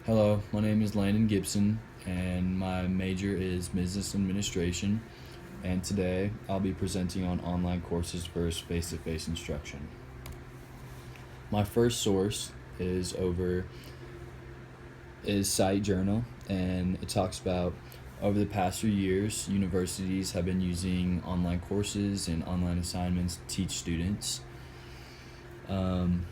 Hello, my name is Landon Gibson, and my major is Business Administration. And today I'll be presenting on online courses versus face to face instruction. My first source is Site Journal, and it talks about over the past few years, universities have been using online courses and online assignments to teach students. Um,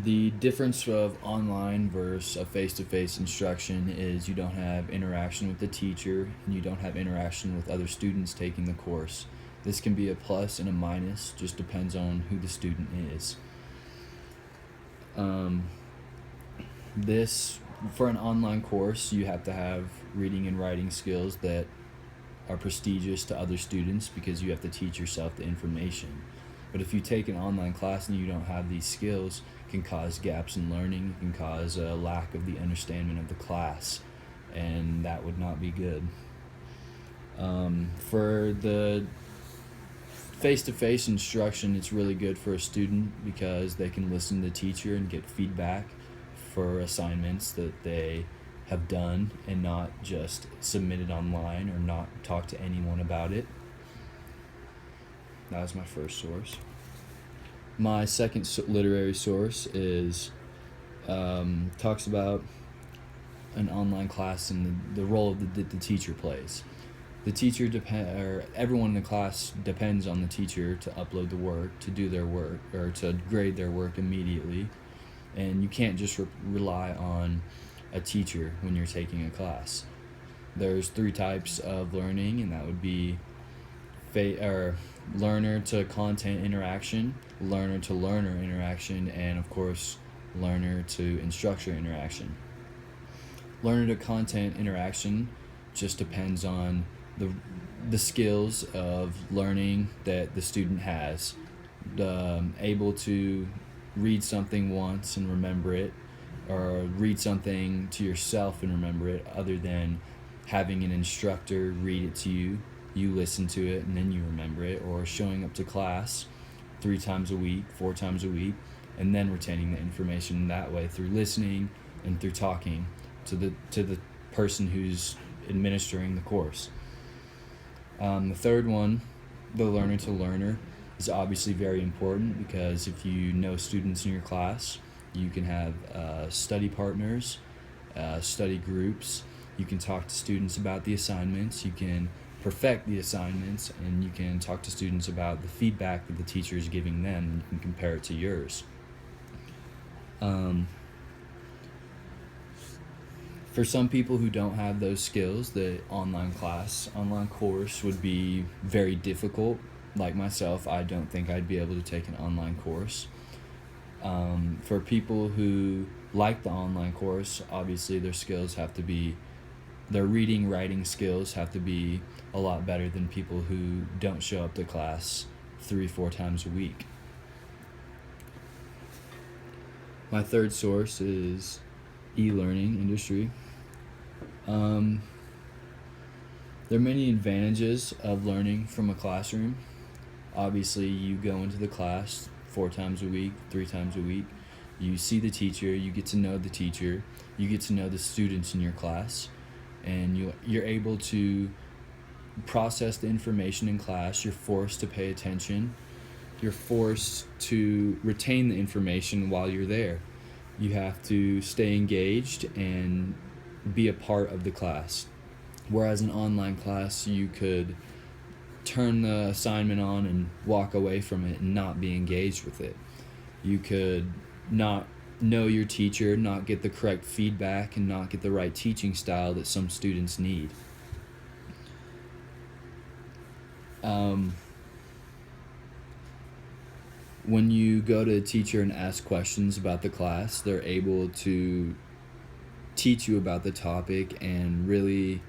The difference of online versus a face to face instruction is you don't have interaction with the teacher and you don't have interaction with other students taking the course. This can be a plus and a minus, just depends on who the student is. Um, this, for an online course, you have to have reading and writing skills that are prestigious to other students because you have to teach yourself the information. But if you take an online class and you don't have these skills, it can cause gaps in learning, it can cause a lack of the understanding of the class, and that would not be good. For the face-to-face instruction, it's really good for a student because they can listen to the teacher and get feedback for assignments that they have done and not just submit it online or not talk to anyone about it. That was my first source. My second literary source is talks about an online class and the role of the teacher plays. The teacher or everyone in the class depends on the teacher to upload the work, to do their work, or to grade their work immediately, and you can't just rely on a teacher when you're taking a class. There's three types of learning, and that would be learner to content interaction, learner to learner interaction, and of course, learner to instructor interaction. Learner to content interaction just depends on the skills of learning that the student has. Able to read something once and remember it, or read something to yourself and remember it, other than having an instructor read it to you. You listen to it and then you remember it, or showing up to class 3 times a week, 4 times a week, and then retaining the information that way through listening and through talking to the person who's administering the course. The third one, the learner to learner, is obviously very important because if you know students in your class, you can have study partners, study groups. You can talk to students about the assignments. You can perfect the assignments, and you can talk to students about the feedback that the teacher is giving them, and you can compare it to yours. For some people who don't have those skills, the online course would be very difficult. Like myself, I don't think I'd be able to take an online course. For people who like the online course, obviously their reading, writing skills have to be a lot better than people who don't show up to class 3-4 times a week. My third source is e-learning industry. There are many advantages of learning from a classroom. Obviously, you go into the class 4 times a week, 3 times a week. You see the teacher, you get to know the teacher, you get to know the students in your class, and you're able to process the information in class. You're forced to pay attention. You're forced to retain the information while you're there. You have to stay engaged and be a part of the class. Whereas an online class, you could turn the assignment on and walk away from it and not be engaged with it. You could not know your teacher, not get the correct feedback, and not get the right teaching style that some students need. When you go to a teacher and ask questions about the class, they're able to teach you about the topic and really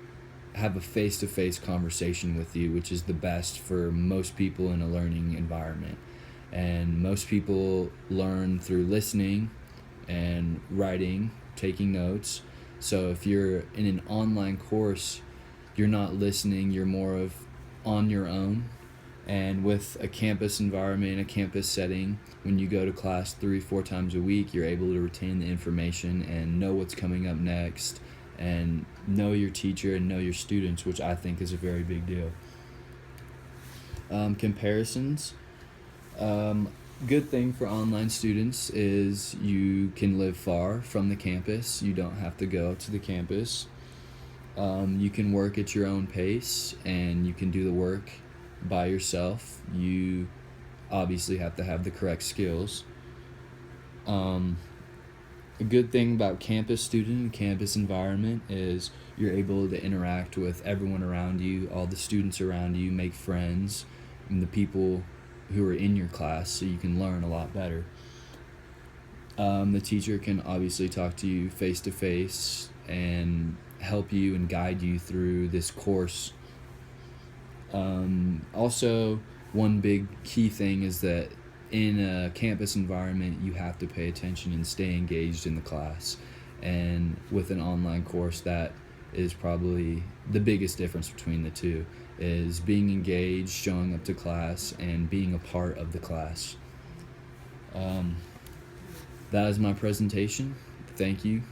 have a face-to-face conversation with you, which is the best for most people in a learning environment. And most people learn through listening and writing, taking notes. So if you're in an online course, you're not listening, you're more of on your own, And with a campus environment, a campus setting, when you go to class 3, 4 times a week, you're able to retain the information and know what's coming up next, and know your teacher and know your students, which I think is a very big deal. Comparisons. Good thing for online students is you can live far from the campus. You don't have to go to the campus. You can work at your own pace and you can do the work by yourself. You obviously have to have the correct skills. A good thing about campus student and campus environment is you're able to interact with everyone around you, all the students around you, make friends, and the people who are in your class, so you can learn a lot better. The teacher can obviously talk to you face to face and help you and guide you through this course. Also, one big key thing is that in a campus environment, you have to pay attention and stay engaged in the class. And with an online course, that is probably the biggest difference between the two, is being engaged, showing up to class, and being a part of the class. That is my presentation. Thank you.